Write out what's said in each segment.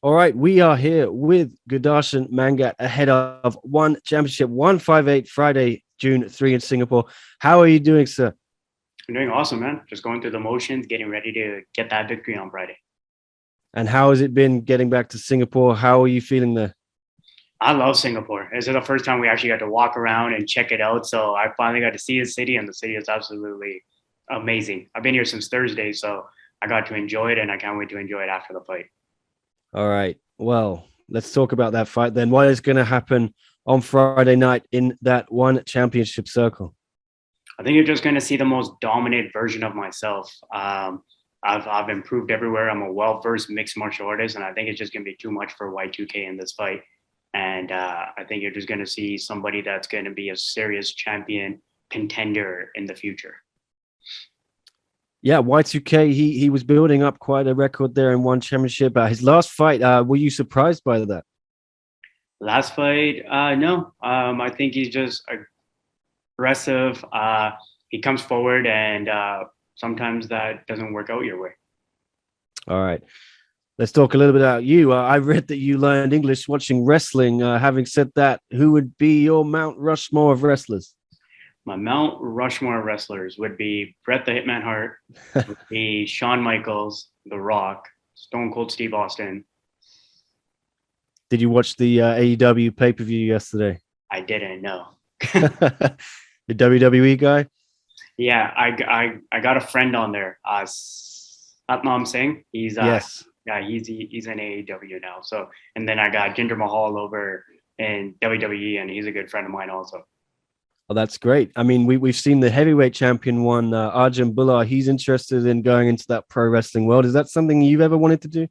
All right, we are here with Gurdarshan Mangat ahead of one championship, 158 Friday, June 3 in Singapore. How are you doing, sir? I'm doing awesome, man. Just going through the motions, getting ready to get that victory on Friday. And how has it been getting back to Singapore? How are you feeling there? I love Singapore. This is the first time we actually got to walk around and check it out. So I finally got to see the city, and the city is absolutely amazing. I've been here since Thursday, so I got to enjoy it, and I can't wait to enjoy it after the fight. All right, well, let's talk about that fight then. What is going to happen on Friday night in that one championship circle? I think you're just going to see the most dominant version of myself. I've improved everywhere. I'm a well versed mixed martial artist, and I think it's just going to be too much for Y2K in this fight. And I think you're just going to see somebody that's going to be a serious champion contender in the future. Yeah, Y2K, he was building up quite a record there in one championship. His last fight, were you surprised by that? Last fight, no. I think he's just aggressive. He comes forward, and sometimes that doesn't work out your way. All right. Let's talk a little bit about you. I read that you learned English watching wrestling. Having said that, who would be your Mount Rushmore of wrestlers? My Mount Rushmore wrestlers would be Bret the Hitman Hart, would be Shawn Michaels, The Rock, Stone Cold Steve Austin. Did you watch the AEW pay per view yesterday? I didn't know. The WWE guy? Yeah, I got a friend on there. Satnam Singh. Yes. Yeah, he's in AEW now. So, and then I got Jinder Mahal over in WWE, and he's a good friend of mine also. Oh, that's great. I mean, we've seen the heavyweight champion one, Arjun Bullar. He's interested in going into that pro wrestling world. Is that something you've ever wanted to do?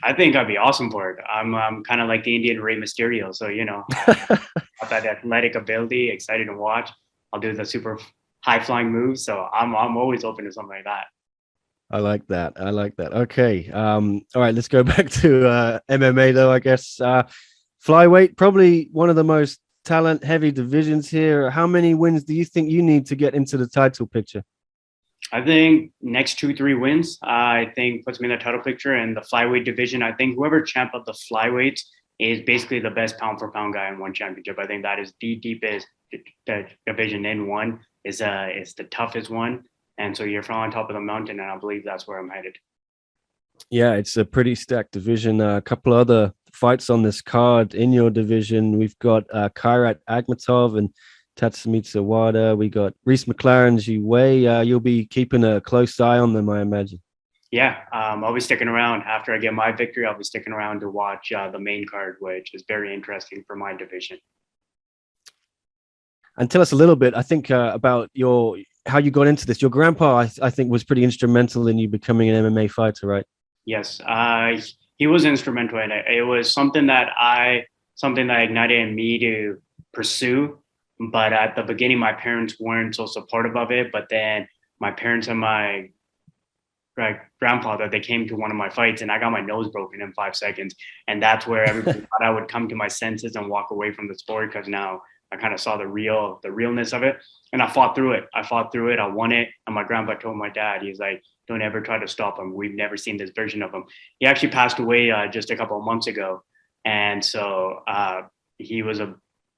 I think I'd be awesome for it. I'm kind of like the Indian Rey Mysterio, so got that athletic ability, excited to watch. I'll do the super high flying moves, so I'm always open to something like that. I like that. I like that. Okay. All right, let's go back to MMA though, I guess. Flyweight, probably one of the most talent heavy divisions here. How many wins do you think you need to get into the title picture? I think next 2-3 wins, I think puts me in the title picture in the flyweight division. I think whoever champ of the flyweights is basically the best pound for pound guy in one championship. I think that is the deepest division in one is the toughest one. And so you're from on top of the mountain, and I believe that's where I'm headed. Yeah, it's a pretty stacked division. A couple other fights on this card in your division. We've got Kairat Agmatov and Tatsumitsu Wada. We got Reese McLaren, Ji Wei. You'll be keeping a close eye on them, I imagine. Yeah, I'll be sticking around after I get my victory. I'll be sticking around to watch the main card, which is very interesting for my division. And tell us a little bit, I think, about your how you got into this. Your grandpa, I think, was pretty instrumental in you becoming an MMA fighter, right? Yes, he was instrumental in it. It was something that ignited in me to pursue. But at the beginning, my parents weren't so supportive of it. But then my parents and my grandfather, they came to one of my fights, and I got my nose broken in 5 seconds. And that's where everybody thought I would come to my senses and walk away from the sport, because now I kind of saw the realness of it. And I fought through it. I won it. And my grandpa told my dad, he's like, don't ever try to stop him. We've never seen this version of him. He actually passed away just a couple of months ago. And so he was a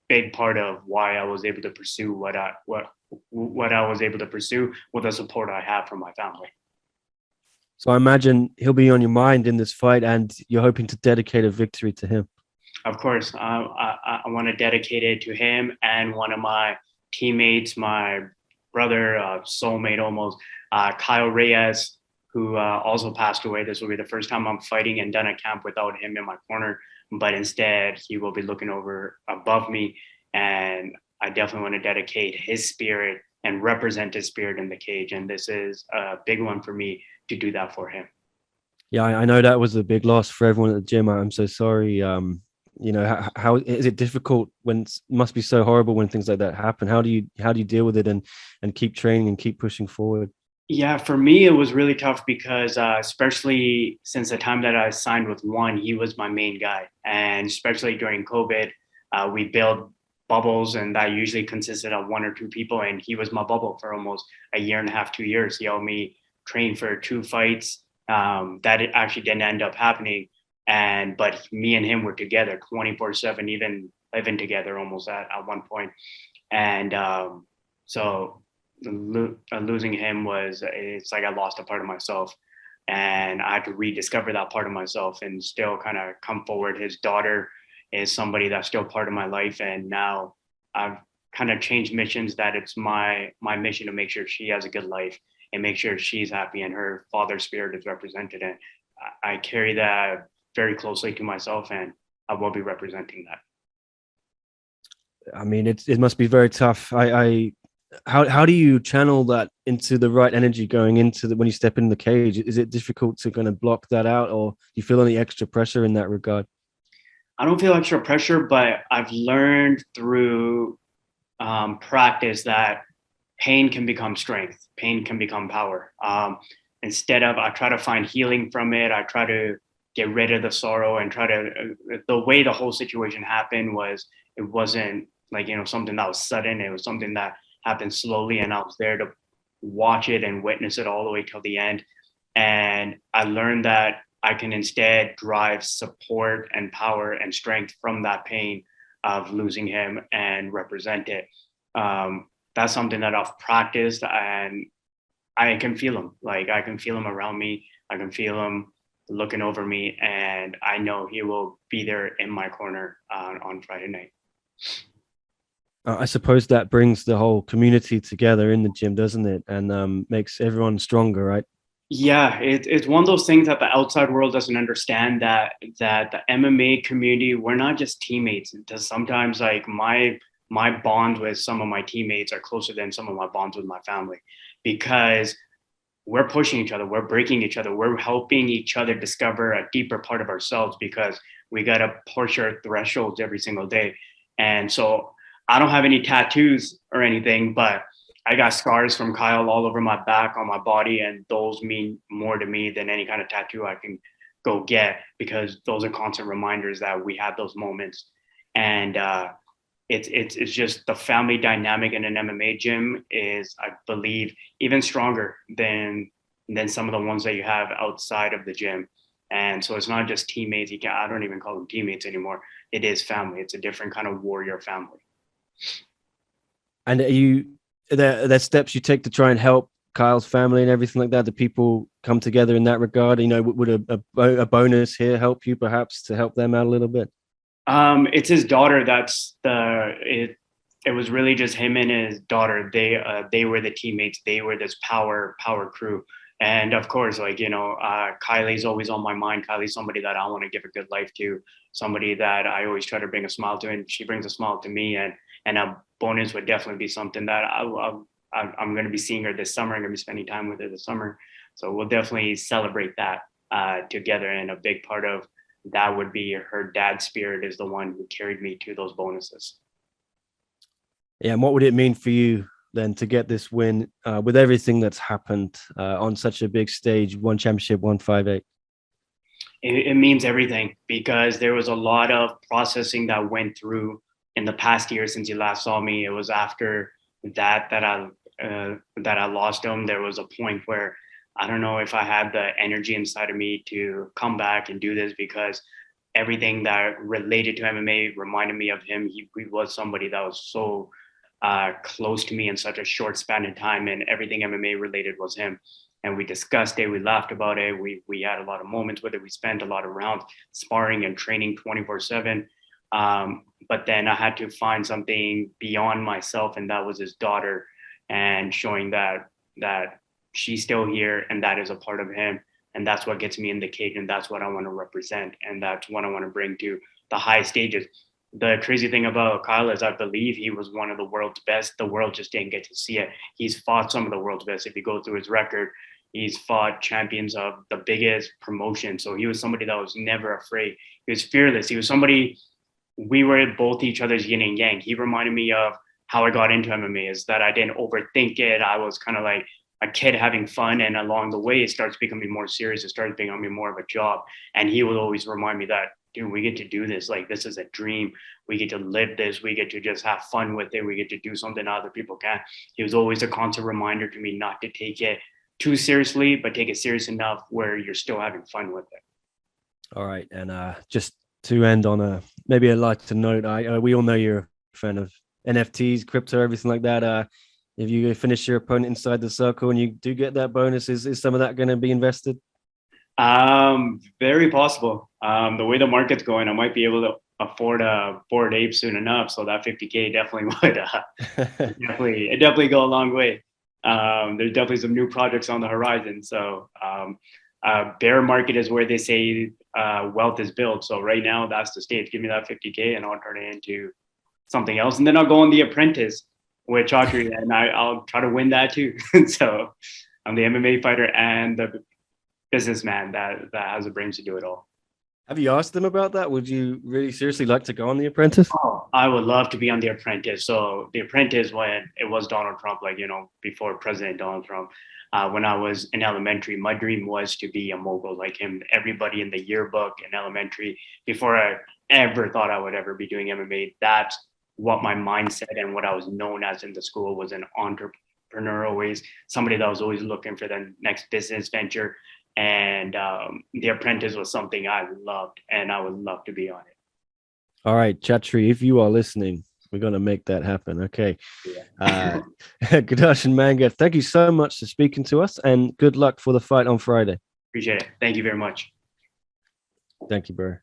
big part of why I was able to pursue what I was able to pursue with the support I have from my family. So I imagine he'll be on your mind in this fight, and you're hoping to dedicate a victory to him. Of course, I want to dedicate it to him and one of my teammates, my brother, soulmate almost, Kyle Reyes, who also passed away. This will be the first time I'm fighting and done a camp without him in my corner, but instead he will be looking over above me. And I definitely want to dedicate his spirit and represent his spirit in the cage. And this is a big one for me to do that for him. Yeah, I know that was a big loss for everyone at the gym. I'm so sorry. How is it difficult when it must be so horrible when things like that happen? How do you deal with it and keep training and keep pushing forward? Yeah, for me, it was really tough because, especially since the time that I signed with one, he was my main guy. And especially during COVID, we built bubbles, and that usually consisted of one or two people. And he was my bubble for almost a year and a half, 2 years. He helped me train for two fights that it actually didn't end up happening. but me and him were together 24/7, even living together almost at one point. And so losing him it's like I lost a part of myself, and I had to rediscover that part of myself and still kind of come forward. His daughter is somebody that's still part of my life, and now I've kind of changed missions, that it's my mission to make sure she has a good life and make sure she's happy and her father's spirit is represented. And I carry that very closely to myself, and I will be representing that. I mean, it must be very tough. How do you channel that into the right energy going into when you step in the cage? Is it difficult to kind of block that out, or do you feel any extra pressure in that regard? I don't feel extra pressure, but I've learned through practice that pain can become strength, pain can become power. Instead of, I try to find healing from it. I try to get rid of the sorrow and try to, the way the whole situation happened was, it wasn't like, something that was sudden. It was something that happened slowly, and I was there to watch it and witness it all the way till the end. And I learned that I can instead drive support and power and strength from that pain of losing him and represent it. That's something that I've practiced, and I can feel him. Like, I can feel him around me. I can feel him looking over me, and I know he will be there in my corner on Friday night. I suppose that brings the whole community together in the gym, doesn't it? And makes everyone stronger, right? Yeah, it's one of those things that the outside world doesn't understand, that the MMA community, we're not just teammates. Because sometimes, like, my bond with some of my teammates are closer than some of my bonds with my family, because we're pushing each other, we're breaking each other, we're helping each other discover a deeper part of ourselves, because we got to push our thresholds every single day. And so I don't have any tattoos or anything, but I got scars from Kyle all over my back, on my body, and those mean more to me than any kind of tattoo I can go get, because those are constant reminders that we had those moments. And it's just the family dynamic in an MMA gym is, I believe, even stronger than some of the ones that you have outside of the gym. And so it's not just teammates. I don't even call them teammates anymore. It is family. It's a different kind of warrior family. And are there steps you take to try and help Kyle's family and everything like that? Do people come together in that regard? Would a bonus here help you, perhaps, to help them out a little bit? It's his daughter. It was really just him and his daughter. They were the teammates. They were this power crew. And of course, like, Kylie's always on my mind. Kylie's somebody that I want to give a good life to, somebody that I always try to bring a smile to, and she brings a smile to me. And a bonus would definitely be something that I'm going to be seeing her this summer. I'm going to be spending time with her this summer. So we'll definitely celebrate that together. And a big part of that would be her dad's spirit is the one who carried me to those bonuses. Yeah, and what would it mean for you then to get this win with everything that's happened on such a big stage, one championship, 158? It means everything, because there was a lot of processing that went through in the past year since you last saw me. It was after that I lost him. There was a point where I don't know if I had the energy inside of me to come back and do this, because everything that related to MMA reminded me of him. He was somebody that was so close to me in such a short span of time, and everything MMA related was him. And we discussed it, we laughed about it, we had a lot of moments with it, we spent a lot of rounds sparring and training 24/7. But then I had to find something beyond myself, and that was his daughter, and showing that she's still here and that is a part of him. And that's what gets me in the cage, and that's what I want to represent, and that's what I want to bring to the high stages. The crazy thing about Kyle is I believe he was one of the world's best. The world just didn't get to see it. He's fought some of the world's best. If you go through his record, he's fought champions of the biggest promotion. So he was somebody that was never afraid. He was fearless. He was somebody, we were both each other's yin and yang. He reminded me of how I got into MMA, is that I didn't overthink it. I was kind of like a kid having fun, and along the way it starts becoming more serious. It starts becoming more of a job. And he would always remind me that, dude, we get to do this. Like, this is a dream. We get to live this. We get to just have fun with it. We get to do something other people can't. He was always a constant reminder to me not to take it too seriously, but take it serious enough where you're still having fun with it. All right, and just to end on a maybe a lighter note, we all know you're a fan of NFTs, crypto, everything like that. If you finish your opponent inside the circle and you do get that bonus, is some of that going to be invested? Very possible. The way the market's going, I might be able to afford a Bored Ape soon enough. So that 50K definitely would definitely go a long way. There's definitely some new projects on the horizon. So bear market is where they say wealth is built. So right now, that's the stage. Give me that 50K, and I'll turn it into something else, and then I'll go on The Apprentice with Chaudhry, and I'll try to win that too. So I'm the MMA fighter and the businessman that has the brains to do it all. Have you asked them about that? Would you really seriously like to go on The Apprentice? Oh, I would love to be on The Apprentice. So The Apprentice, when it was Donald Trump, like, before President Donald Trump, when I was in elementary, my dream was to be a mogul like him. Everybody in the yearbook in elementary, before I ever thought I would ever be doing MMA, that's what my mindset and what I was known as in the school was, an entrepreneur, always somebody that was always looking for the next business venture. And The Apprentice was something I loved, and I would love to be on it. All right, Chatri, if you are listening, we're going to make that happen. Okay. Yeah. Gurdarshan Mangat, thank you so much for speaking to us, and good luck for the fight on Friday. Appreciate it. Thank you very much. Thank you, bro.